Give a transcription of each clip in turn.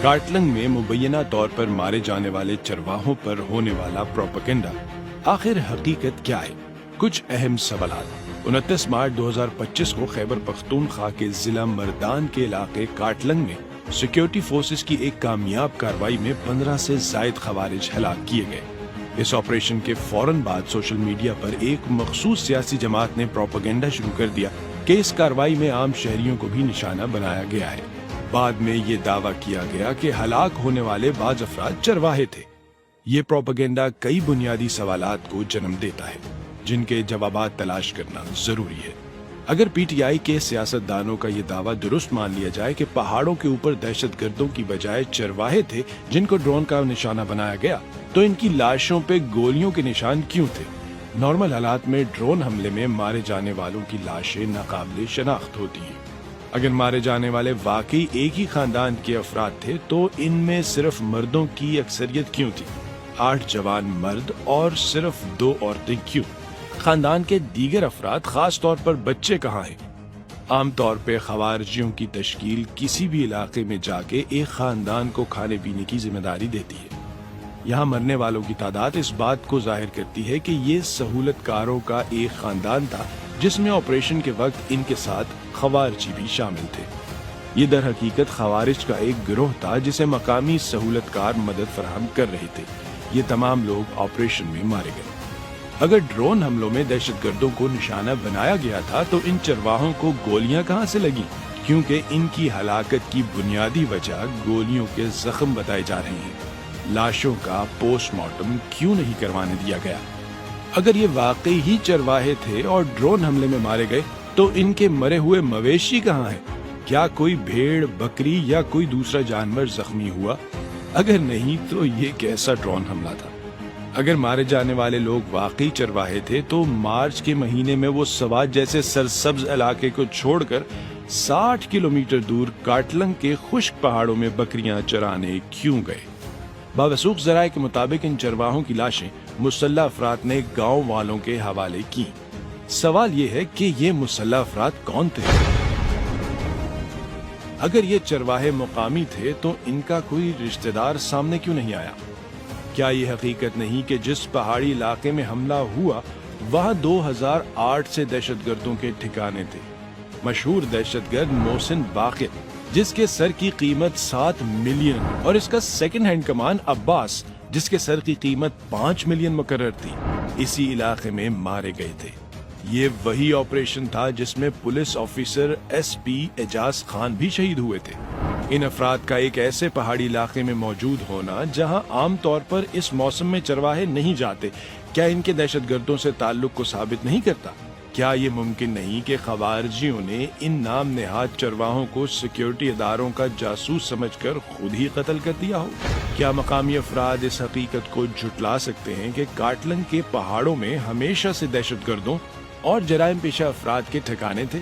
کارٹلنگ میں مبینہ طور پر مارے جانے والے چرواہوں پر ہونے والا پروپیگنڈا آخر حقیقت کیا ہے؟ کچھ اہم سوالات۔ 29 مارچ 2025 کو خیبر پختونخوا کے ضلع مردان کے علاقے کارٹلنگ میں سیکیورٹی فورسز کی ایک کامیاب کارروائی میں 15 سے زائد خوارج ہلاک کیے گئے۔ اس آپریشن کے فوراً بعد سوشل میڈیا پر ایک مخصوص سیاسی جماعت نے پروپیگنڈا شروع کر دیا کہ اس کارروائی میں عام شہریوں کو بھی نشانہ بنایا گیا ہے۔ بعد میں یہ دعویٰ کیا گیا کہ ہلاک ہونے والے بعض افراد چرواہے تھے۔ یہ پروپیگنڈا کئی بنیادی سوالات کو جنم دیتا ہے جن کے جوابات تلاش کرنا ضروری ہے۔ اگر پی ٹی آئی کے سیاست دانوں کا یہ دعویٰ درست مان لیا جائے کہ پہاڑوں کے اوپر دہشت گردوں کی بجائے چرواہے تھے جن کو ڈرون کا نشانہ بنایا گیا، تو ان کی لاشوں پہ گولیوں کے نشان کیوں تھے؟ نارمل حالات میں ڈرون حملے میں مارے جانے والوں کی لاشیں ناقابل شناخت ہوتی ہیں۔ اگر مارے جانے والے واقعی ایک ہی خاندان کے افراد تھے تو ان میں صرف مردوں کی اکثریت کیوں تھی؟ 8 جوان مرد اور صرف 2 عورتیں کیوں؟ خاندان کے دیگر افراد خاص طور پر بچے کہاں ہیں؟ عام طور پہ خوارجیوں کی تشکیل کسی بھی علاقے میں جا کے ایک خاندان کو کھانے پینے کی ذمہ داری دیتی ہے۔ یہاں مرنے والوں کی تعداد اس بات کو ظاہر کرتی ہے کہ یہ سہولت کاروں کا ایک خاندان تھا جس میں آپریشن کے وقت ان کے ساتھ خوارجی بھی شامل تھے۔ یہ در حقیقت خوارج کا ایک گروہ تھا جسے مقامی سہولت کار مدد فراہم کر رہے تھے۔ یہ تمام لوگ آپریشن میں مارے گئے۔ اگر ڈرون حملوں میں دہشت گردوں کو نشانہ بنایا گیا تھا تو ان چرواہوں کو گولیاں کہاں سے لگیں؟ کیونکہ ان کی ہلاکت کی بنیادی وجہ گولیوں کے زخم بتائے جا رہے ہیں۔ لاشوں کا پوسٹ مارٹم کیوں نہیں کروانے دیا گیا؟ اگر یہ واقعی ہی چرواہے تھے اور ڈرون حملے میں مارے گئے تو ان کے مرے ہوئے مویشی کہاں ہیں؟ کیا کوئی بھیڑ، بکری یا کوئی دوسرا جانور زخمی ہوا؟ اگر نہیں تو یہ کیسا ڈرون حملہ تھا؟ اگر مارے جانے والے لوگ واقعی چرواہے تھے تو مارچ کے مہینے میں وہ سوات جیسے سرسبز علاقے کو چھوڑ کر 60 کلومیٹر دور کارٹلنگ کے خشک پہاڑوں میں بکریاں چرانے کیوں گئے؟ باوثوق ذرائع کے مطابق ان چرواہوں کی لاشیں مسلح افراد نے گاؤں والوں کے حوالے کی۔ سوال یہ ہے کہ یہ مسلح افراد کون تھے؟ اگر یہ چرواہے مقامی تھے تو ان کا کوئی رشتہ دار سامنے کیوں نہیں آیا؟ کیا یہ حقیقت نہیں کہ جس پہاڑی علاقے میں حملہ ہوا وہاں 2008 سے دہشت گردوں کے ٹھکانے تھے؟ مشہور دہشت گرد محسن باقر جس کے سر کی قیمت 7 ملین اور اس کا سیکنڈ ہینڈ کمان عباس جس کے سر کی قیمت 5 ملین مقرر تھی، اسی علاقے میں مارے گئے تھے۔ یہ وہی آپریشن تھا جس میں پولیس آفیسر ایس پی اعجاز خان بھی شہید ہوئے تھے۔ ان افراد کا ایک ایسے پہاڑی علاقے میں موجود ہونا جہاں عام طور پر اس موسم میں چرواہے نہیں جاتے، کیا ان کے دہشت گردوں سے تعلق کو ثابت نہیں کرتا؟ کیا یہ ممکن نہیں کہ خوارجیوں نے ان نام نہاد چرواہوں کو سیکیورٹی اداروں کا جاسوس سمجھ کر خود ہی قتل کر دیا ہو؟ کیا مقامی افراد اس حقیقت کو جھٹلا سکتے ہیں کہ کارٹلنگ کے پہاڑوں میں ہمیشہ سے دہشت گردوں اور جرائم پیشہ افراد کے ٹھکانے تھے؟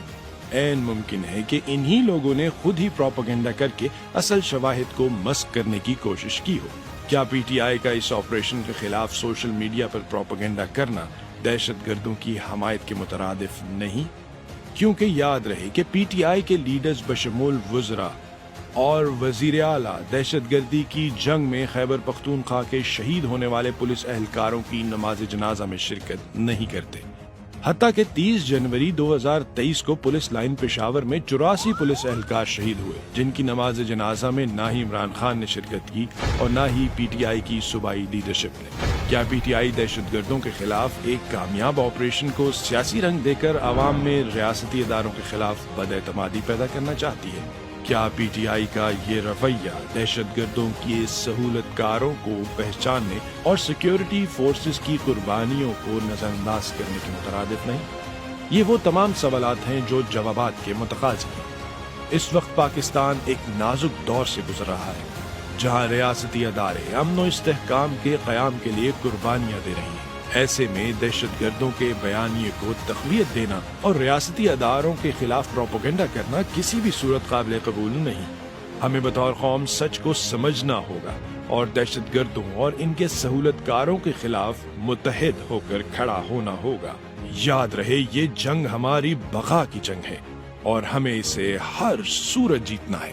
عین ممکن ہے کہ انہی لوگوں نے خود ہی پروپیگنڈا کر کے اصل شواہد کو مسخ کرنے کی کوشش کی ہو۔ کیا پی ٹی آئی کا اس آپریشن کے خلاف سوشل میڈیا پر پروپیگنڈا کرنا دہشت گردوں کی حمایت کے مترادف نہیں؟ کیونکہ یاد رہے کہ پی ٹی آئی کے لیڈرز بشمول وزراء اور وزیر اعلیٰ دہشت گردی کی جنگ میں خیبر پختونخوا کے شہید ہونے والے پولیس اہلکاروں کی نماز جنازہ میں شرکت نہیں کرتے۔ حتیٰ کہ 30 جنوری 2023 کو پولیس لائن پشاور میں 84 پولیس اہلکار شہید ہوئے جن کی نماز جنازہ میں نہ ہی عمران خان نے شرکت کی اور نہ ہی پی ٹی آئی کی صوبائی لیڈرشپ نے۔ کیا پی ٹی آئی دہشت گردوں کے خلاف ایک کامیاب آپریشن کو سیاسی رنگ دے کر عوام میں ریاستی اداروں کے خلاف بد اعتمادی پیدا کرنا چاہتی ہے؟ کیا پی ٹی آئی کا یہ رویہ دہشت گردوں کی سہولت کاروں کو پہچاننے اور سیکیورٹی فورسز کی قربانیوں کو نظر انداز کرنے کے مترادف نہیں؟ یہ وہ تمام سوالات ہیں جو جوابات کے متقاضی ہیں۔ اس وقت پاکستان ایک نازک دور سے گزر رہا ہے جہاں ریاستی ادارے امن و استحکام کے قیام کے لیے قربانیاں دے رہی ہیں۔ ایسے میں دہشت گردوں کے بیانیے کو تقویت دینا اور ریاستی اداروں کے خلاف پروپیگنڈا کرنا کسی بھی صورت قابل قبول نہیں۔ ہمیں بطور قوم سچ کو سمجھنا ہوگا اور دہشت گردوں اور ان کے سہولت کاروں کے خلاف متحد ہو کر کھڑا ہونا ہوگا۔ یاد رہے یہ جنگ ہماری بقا کی جنگ ہے اور ہمیں اسے ہر صورت جیتنا ہے۔